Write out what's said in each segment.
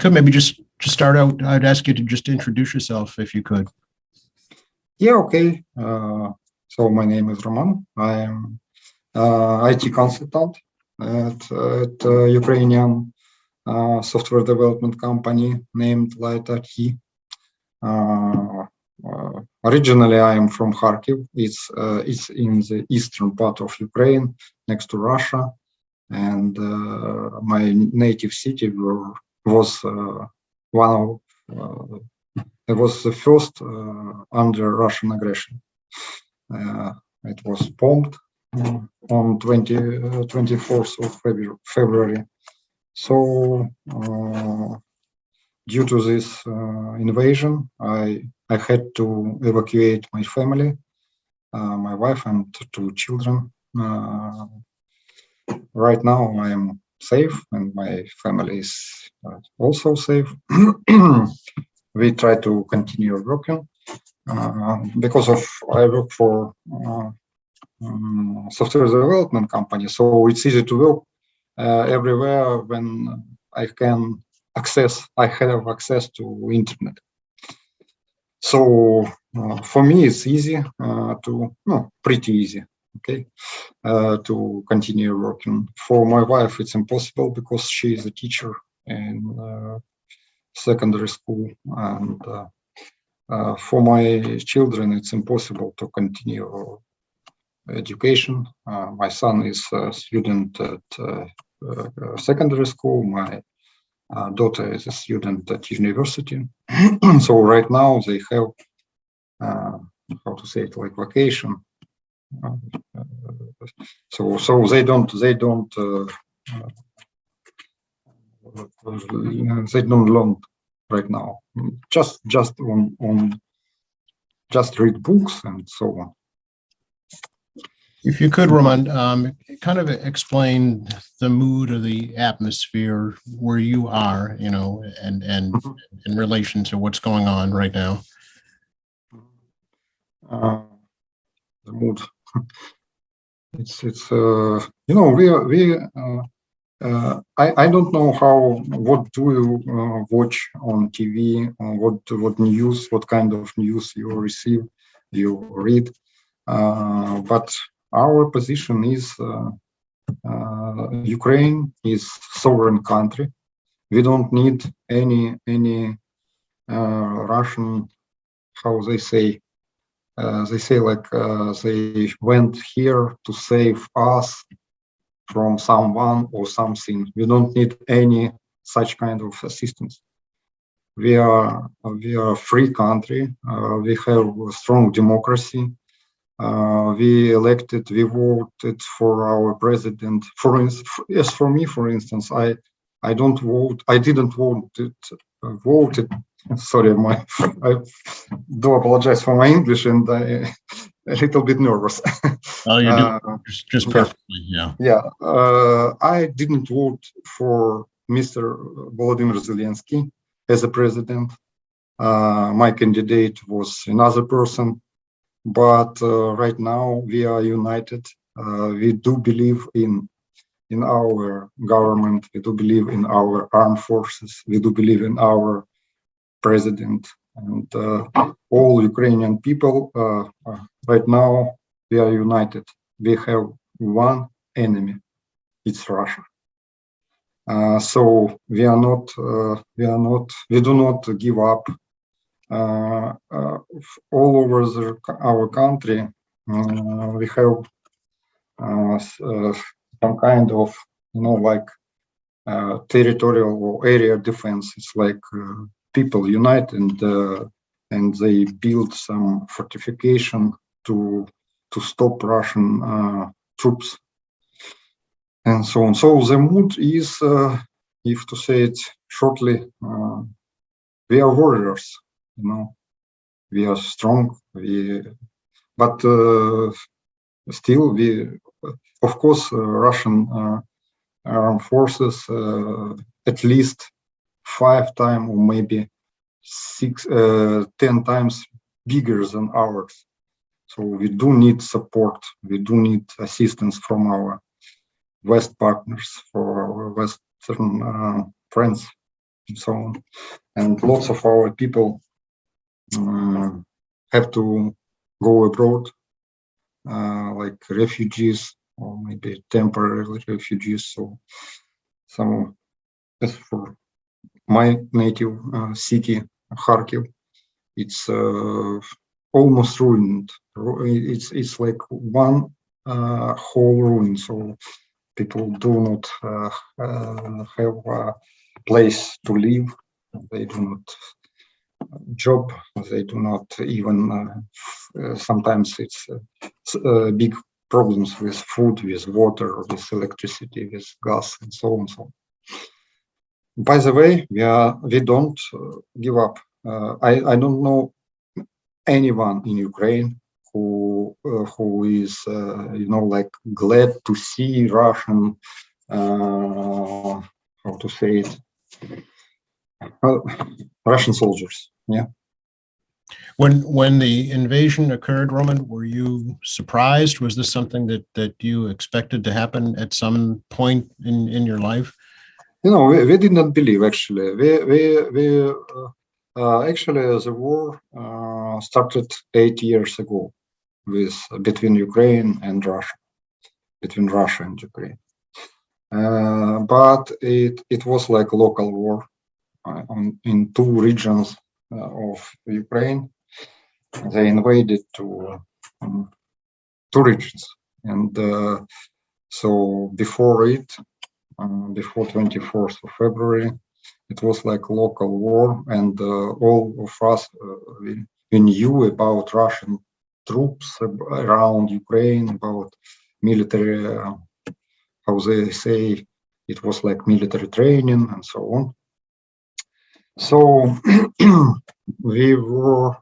could maybe just start out, I'd ask you to just introduce yourself if you could. Yeah, okay. So my name is Roman. I am IT consultant at a Ukrainian software development company named Light.IT. Originally, I am from Kharkiv. It's in the eastern part of Ukraine, next to Russia, and my native city was one of it was the first under Russian aggression. It was bombed on 24th of February. So due to this invasion, I had to evacuate my family, my wife and two children. Right now I am safe and my family is also safe. We try to continue working because I work for software development company, so it's easy to work everywhere when I have access to internet. So for me, it's easy pretty easy, okay, to continue working. For my wife, it's impossible because she is a teacher in secondary school, and for my children, it's impossible to continue education. My son is a student at secondary school. My daughter is a student at university. So right now they have how to say it, like vacation. So they don't learn right now. Just read books and so on. If you could, Roman, kind of explain the mood or the atmosphere where you are, and in relation to what's going on right now. The mood. It's I don't know what do you watch on TV, what news, what kind of news you receive, you read, but our position is Ukraine is sovereign country. We don't need any Russian, how they say like they went here to save us from someone or something. We don't need any such kind of assistance. We are a free country. We have a strong democracy. We voted for our president. For me, for instance, I didn't vote. Sorry, I do apologize for my English, and I'm a little bit nervous. Oh, you do just perfectly, yeah. Yeah, I didn't vote for Mr. Volodymyr Zelensky as a president. My candidate was another person, but right now we are united. We do believe in our government. We do believe in our armed forces. We do believe in our president, and all Ukrainian people. Right now we are united. We have one enemy. It's Russia. So we do not give up. All over our country, we have some kind of like territorial or area defense. It's like people unite and they build some fortification to stop Russian troops and so on. So the mood is, if to say it shortly, we are warriors. We are strong. But still, of course, Russian armed forces at least 5 times or maybe 10 times bigger than ours. So we do need support. We do need assistance from our West partners, for our Western friends. and so on. And lots of our people have to go abroad, like refugees or maybe temporary refugees. So some, as for my native city, Kharkiv, it's almost ruined. It's like one whole ruin. So people do not have a place to live. They do not job. They do not even. Sometimes it's big problems with food, with water, with electricity, with gas, and so on. So, by the way, we don't give up. I don't know anyone in Ukraine who is like glad to see Russian how to say it Russian soldiers. Yeah. When the invasion occurred, Roman, were you surprised? Was this something that you expected to happen at some point in your life? We did not believe actually. We actually the war started 8 years ago between Ukraine and Russia, between Russia and Ukraine. But it was like a local war in two regions of Ukraine. They invaded to two regions, and so before it, before 24th of February, it was like local war, and all of us we knew about Russian troops around Ukraine, about military, how they say, it was like military training and so on. So we were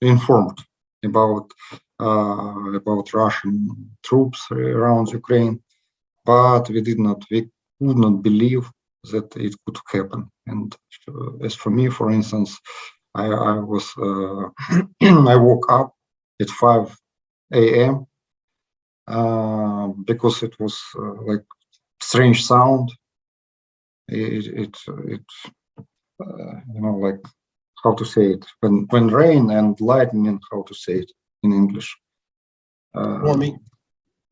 informed about Russian troops around Ukraine, but we could not believe that it could happen. And as for me, for instance, I was I woke up at 5 a.m. Because it was like strange sound. It like how to say it when rain and lightning, how to say it in English. Stormy.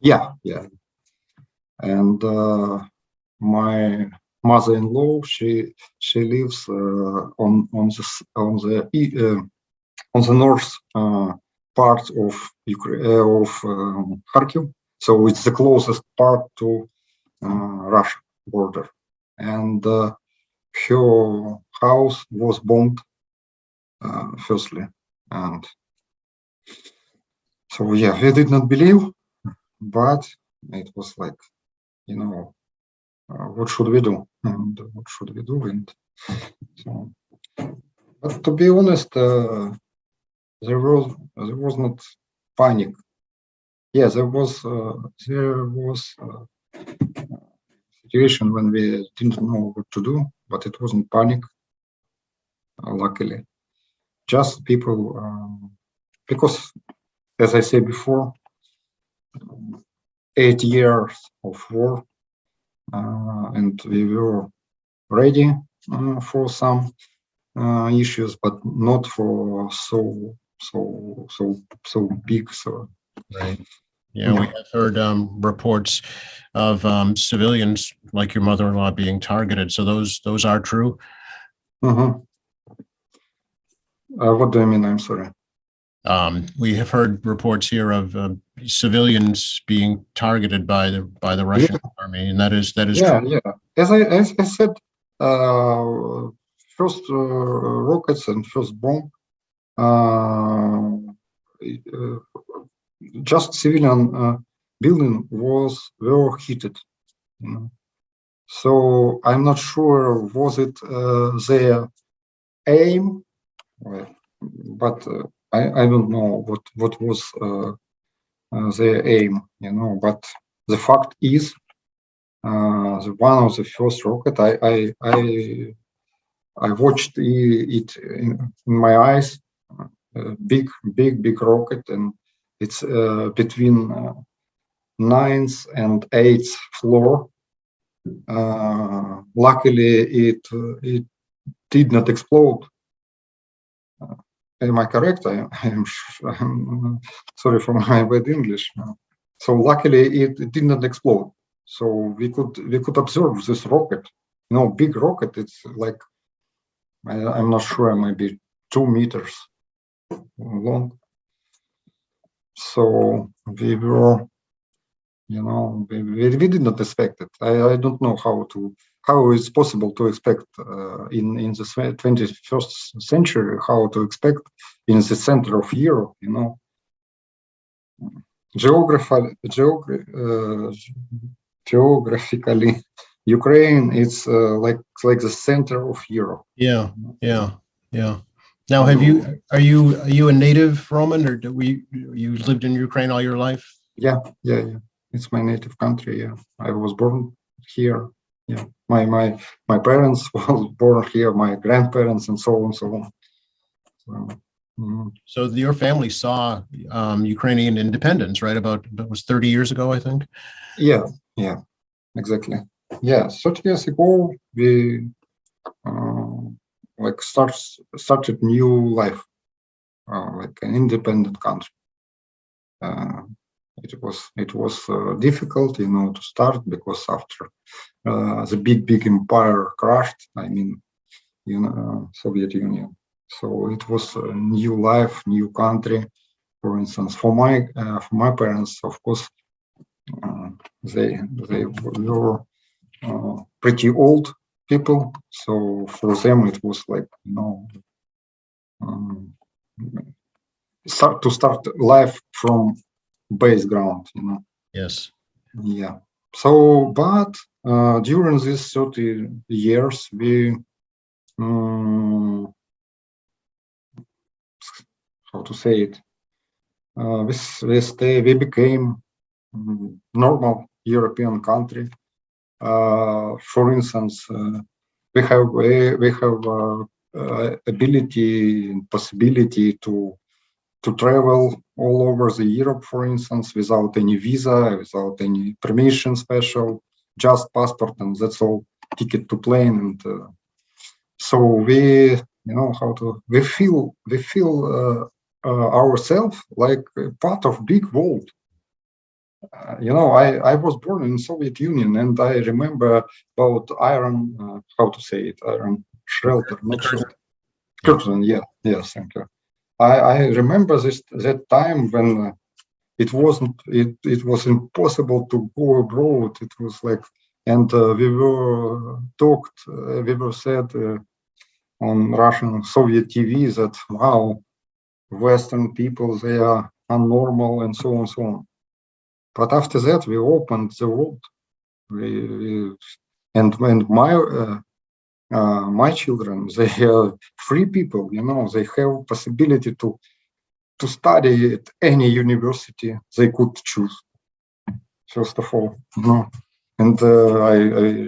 Yeah. And my mother-in-law, she lives on the north part of Ukraine, of Kharkiv. So it's the closest part to Russia border, and her house was bombed firstly, and so yeah, we did not believe, but it was like, what should we do, and what should we do, and so. But to be honest, there was not panic. Yeah, there was situation when we didn't know what to do, but it wasn't panic. Luckily, just people, because, as I said before, 8 years of war, and we were ready for some issues, but not for so big. So right. Yeah, we have heard reports of civilians like your mother-in-law being targeted. So those are true. Mm-hmm. What do you mean? I'm sorry. We have heard reports here of civilians being targeted by the Russian army, and that is true. Yeah. As I said, first rockets and first bomb, just civilian building were hit. So I'm not sure was it their aim, but I don't know what was their aim, But the fact is, the one of the first rocket, I watched it in my eyes, big rocket, and it's between ninth and eighth floor. Luckily, it did not explode. Am I correct? I'm sorry for my bad English. So luckily, it did not explode. So we could observe this rocket. Big rocket. It's like I'm not sure, maybe 2 meters long. So we were, we did not expect it. I don't know how it's possible to expect in the 21st century, how to expect in the center of Europe, geographically, Ukraine is like the center of Europe. Yeah. Now, are you a native Roman, or you lived in Ukraine all your life? Yeah. It's my native country. Yeah, I was born here. Yeah, my parents was born here. My grandparents and so on. So, So your family saw Ukrainian independence, right? About it was 30 years ago, I think. Yeah, exactly. Yeah, 30 years ago we started new life, like an independent country. It was difficult, to start, because after the big empire crashed, Soviet Union. So it was a new life, new country. For instance, for my parents, of course, they were pretty old people. So for them, it was like start life from base ground. Yes. Yeah. So, but during these 30 years, we how to say it? We became normal European country. For instance, we have ability and possibility to travel all over the Europe, for instance, without any visa, without any permission special, just passport, and that's all, ticket to plane. And so we feel ourselves like part of big world. I was born in Soviet Union, and I remember about iron, iron shelter, not shelter. Curtain, yeah, yes, thank you. I remember that time when it was impossible to go abroad. It was like, and we were said on Russian Soviet TV that, wow, Western people, they are unnormal, and so on, so on. But after that, we opened the world. And my children, they are free people. They have possibility to study at any university they could choose. First of all, and I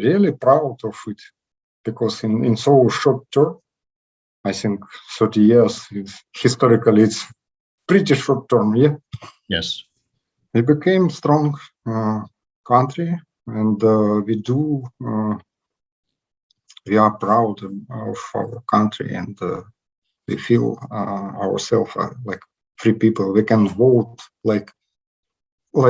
really proud of it, because in so short term, I think 30 years, historically, it's pretty short term. Yeah. Yes. We became strong country, and we are proud of our country, and we feel ourselves like free people. We can vote like we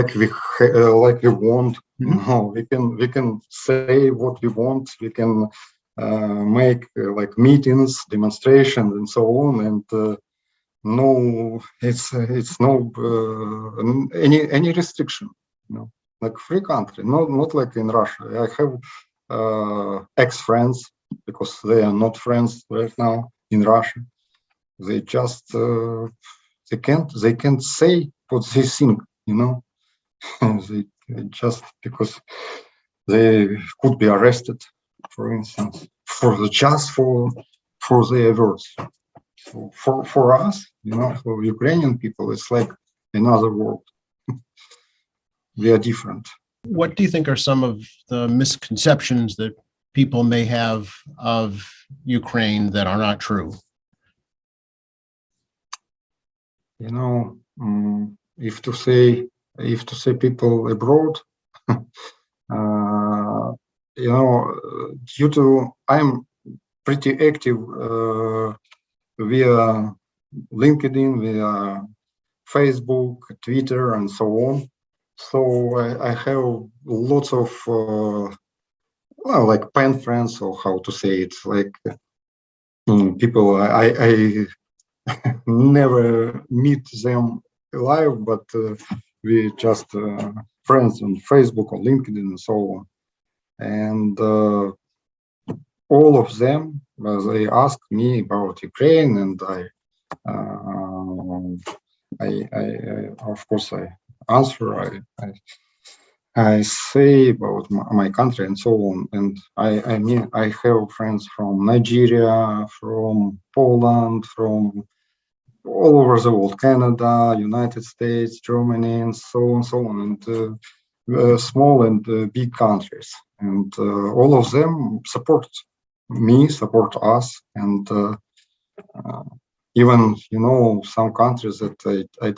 want. We can say what we want. We can make like meetings, demonstrations, and so on. And no, it's no any restriction. Like free country. Not like in Russia. I have ex-friends, because they are not friends right now in Russia. They just they can't say what they think. They just, because they could be arrested, for instance, for their words. So for us, for Ukrainian people, it's like another world. We are different. What do you think are some of the misconceptions that people may have of Ukraine that are not true? If to say if to say people abroad, due to I'm pretty active via LinkedIn, via Facebook, Twitter, and so on. So I have lots of like pen friends, or how to say it, like people I never meet them live, but we just friends on Facebook or LinkedIn and so on. And all of them, they ask me about Ukraine, and I of course I answer. I say about my country and so on. And I mean, I have friends from Nigeria, from Poland, from all over the world, Canada, United States, Germany, and so on, and small and big countries. And all of them support me, support us, and even some countries that I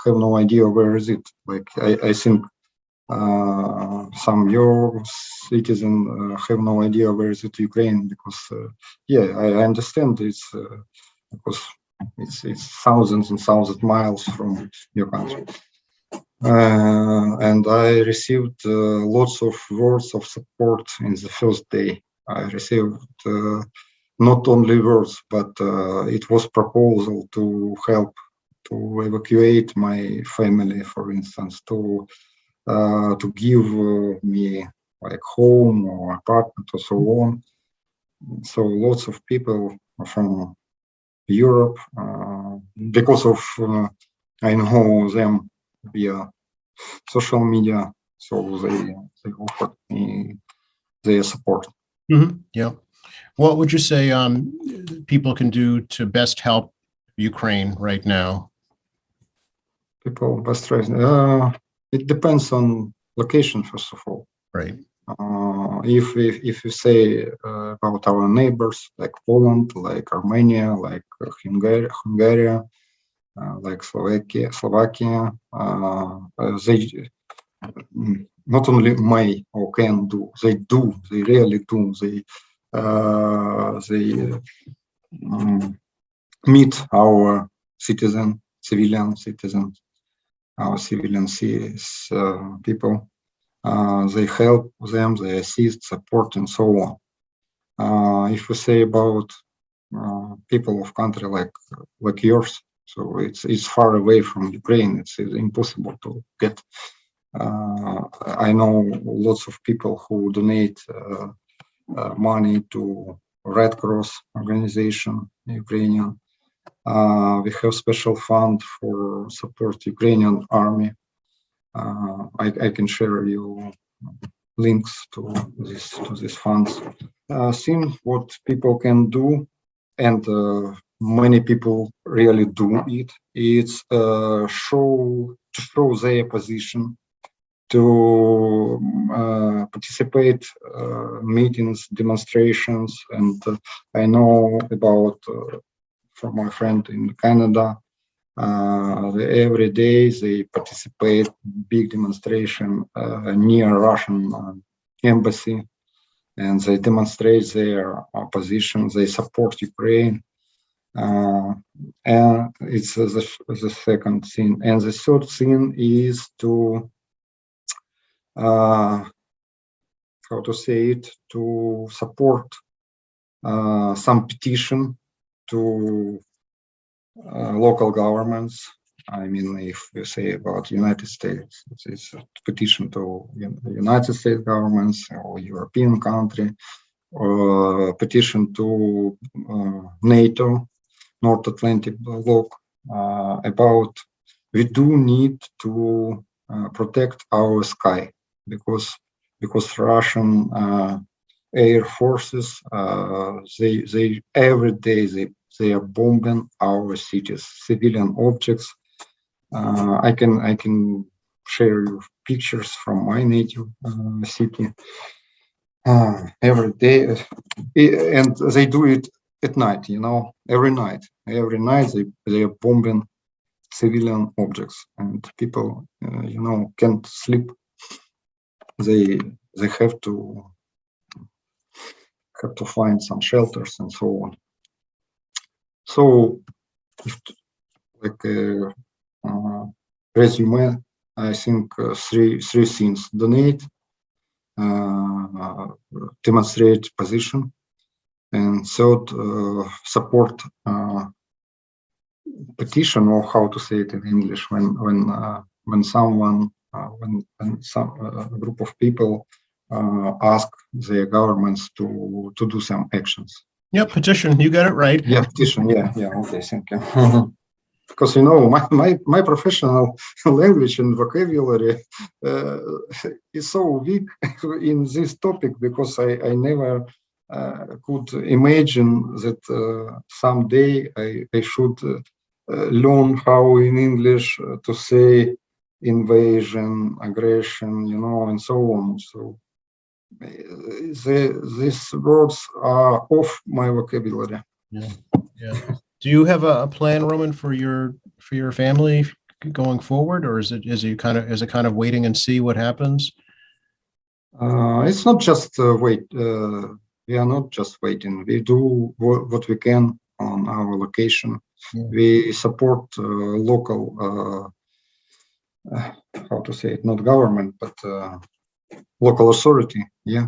have no idea where is it. Like I think some your citizen have no idea where is it Ukraine, because I understand it's because it's thousands and thousands of miles from your country. And I received lots of words of support in the first day. I received not only words, but it was proposal to help to evacuate my family, for instance, to give me like home or apartment or so on. So lots of people from Europe, because of I know them via social media, so they offered me their support. Yeah. What would you say people can do to best help Ukraine right now? People best right. It depends on location, first of all. Right. If you say about our neighbors like Poland, like Armenia, like Hungary, like Slovakia, they not only may or can do, they really do. They meet our civilian citizens, our civilian people. They help them, they assist, support, and so on. If we say about people of country like yours, so it's far away from Ukraine. It's impossible to get. I know lots of people who donate money to Red Cross organization, Ukrainian. We have special fund for support Ukrainian army. I can share you links to these funds. Seeing what people can do, and many people really do it. It's to show their position, to participate meetings, demonstrations, and I know about from my friend in Canada. Every day they participate big demonstration near Russian embassy, and they demonstrate their opposition. They support Ukraine, and it's the second thing. And the third thing is to how to say it, to support some petition to local governments. I mean, if we say about United States, it's a petition to United States governments or European country, or petition to NATO, North Atlantic Bloc, about we do need to protect our sky, because Russian air forces they every day they are bombing our cities, civilian objects. I can share you pictures from my native city every day, and they do it at night. Every night they are bombing civilian objects, and people, can't sleep. They have to find some shelters and so on. So, like resume, I think three things: donate, demonstrate position, and third, support petition, or how to say it in English, when someone when some group of people ask their governments to do some actions. Yeah, petition. You got it right. Yeah, petition. Yeah. Okay, thank you. Because my professional language and vocabulary is so weak in this topic, because I never could imagine that someday I should learn how in English to say invasion, aggression, and so on. So these words are off my vocabulary. Yeah. Do you have a plan, Roman, for your family going forward, or is it kind of waiting and see what happens? It's not just wait. We are not just waiting. We do what we can on our location. Yeah. We support local, how to say it, not government, but local authority. Yeah.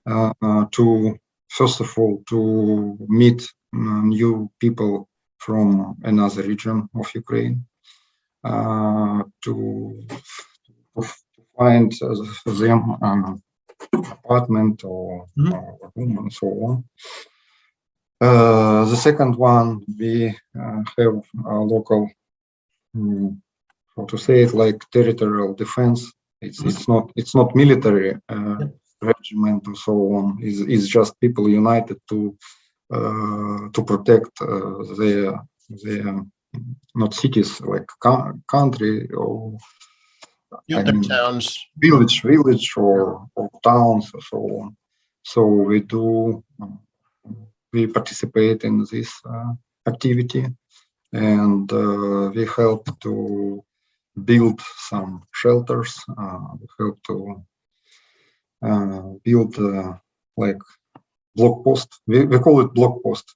To first of all, to meet new people from another region of Ukraine, to find them apartment or room and so on. The second one, we have a local, how to say it, like territorial defense. It's not military regiment or so on. It's just people united to protect their not cities, like country, or Towns, village or towns or so on. So we participate in this activity, and we help to build some shelters. We help to build like block post. We call it block post.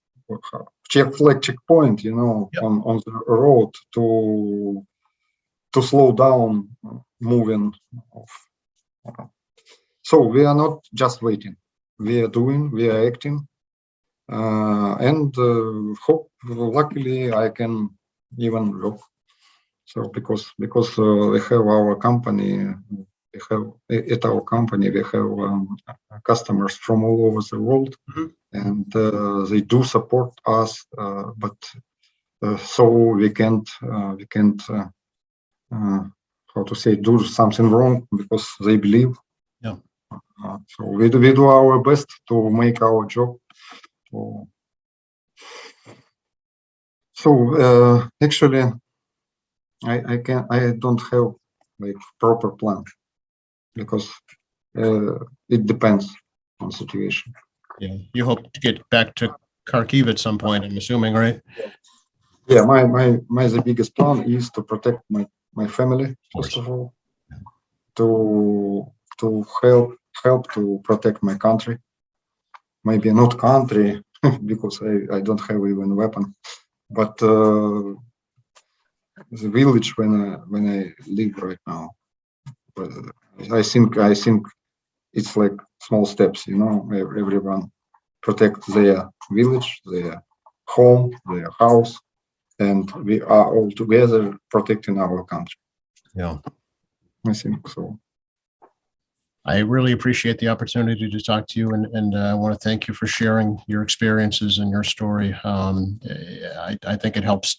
Checkpoint, on the road to slow down moving of. So we are not just waiting. We are acting, and luckily I can even work. So because we have our company, at our company we have customers from all over the world, and they do support us, but so we can't how to say, do something wrong because they believe. Yeah. So we do our best to make our job. So actually, I don't have like proper plan, because it depends on situation. Yeah, you hope to get back to Kharkiv at some point, I'm assuming, right? Yeah, my the biggest plan is to protect my family, first of all, to help to protect my country. Maybe not country because I don't have even a weapon, but the village when I live right now. But I think it's like small steps, everyone protect their village, their home, their house, and we are all together protecting our country. Yeah, I think so. I really appreciate the opportunity to talk to you, and I want to thank you for sharing your experiences and your story. I think it helps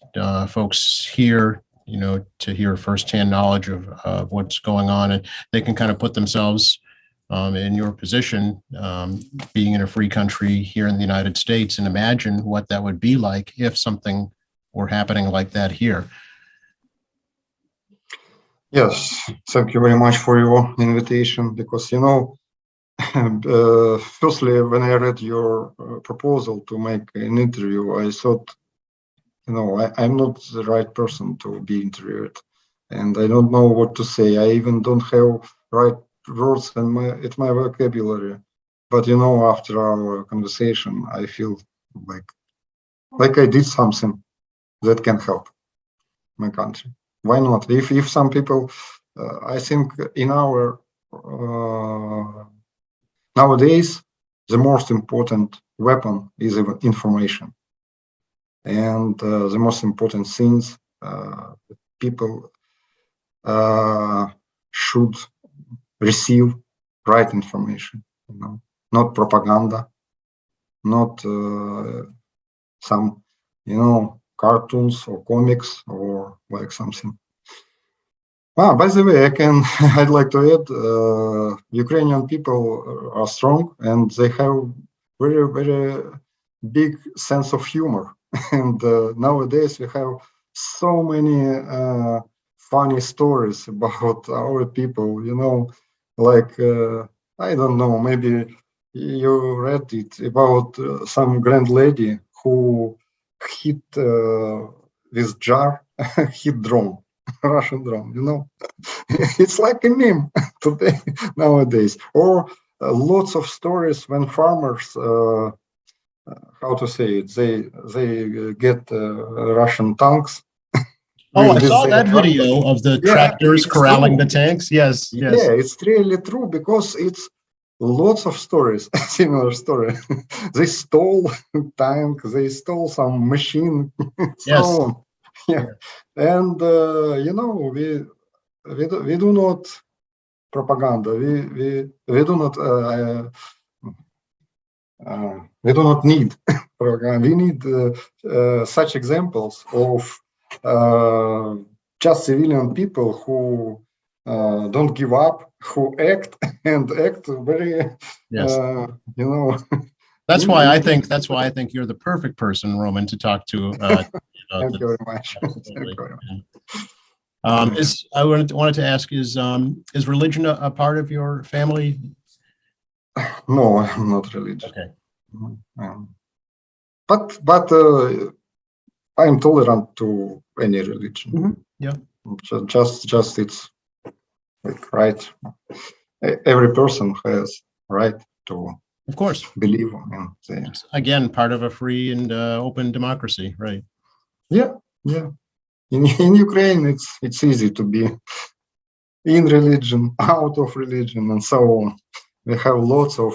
folks here, to hear firsthand knowledge of what's going on, and they can kind of put themselves in your position, being in a free country here in the United States, and imagine what that would be like if something were happening like that here. Yes, thank you very much for your invitation, because, firstly, when I read your proposal to make an interview, I thought I'm not the right person to be interviewed, and I don't know what to say. I even don't have right words in my vocabulary. But after our conversation, I feel like I did something that can help my country. Why not? If some people, I think in our nowadays, the most important weapon is information. And the most important things people should receive right information, not propaganda, not some, cartoons or comics or like something. By the way, I'd like to add, Ukrainian people are strong and they have very, very big sense of humor. And nowadays we have so many funny stories about our people, like, I don't know, maybe you read it about some grand lady who hit with jar, hit drone. Russian drone, it's like a meme today nowadays. Or lots of stories when farmers, how to say it, they get Russian tanks. Oh, I with saw their that video of the tractors it's corralling true. the tanks. Yes, yes. Yeah, it's really true because it's lots of stories, similar story. They stole tank, they stole some machine, so Yes. on. Yeah, and we do not propaganda. We do not we do not need propaganda. We need such examples of just civilian people who don't give up, who act and act very, Yes. in- That's why I think you're the perfect person, Roman, to talk to. Thank you very much. Thank Absolutely. you very much. I wanted to ask, is religion a part of your family? No, I'm not religious. Okay. But I'm tolerant to any religion. Mhm. Yeah. Just it's like right. Every person has right to Of course. believe in the. It's, again, part of a free and open democracy, right? Yeah. In Ukraine, it's easy to be in religion, out of religion, and so on. We have lots of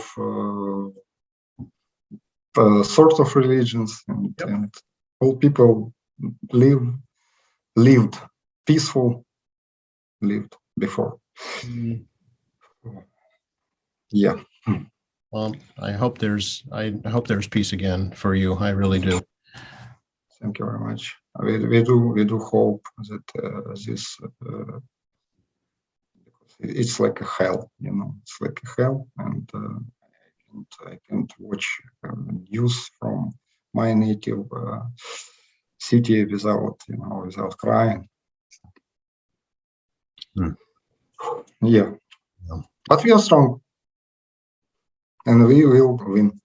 sorts of religions, and all people lived peaceful, lived before. Yeah. Well, I hope there's peace again for you. I really do. Thank you very much. We do hope that this it's like a hell, it's like a hell, and I can't watch news from my native city without crying. Yeah, but we are strong, and we will win.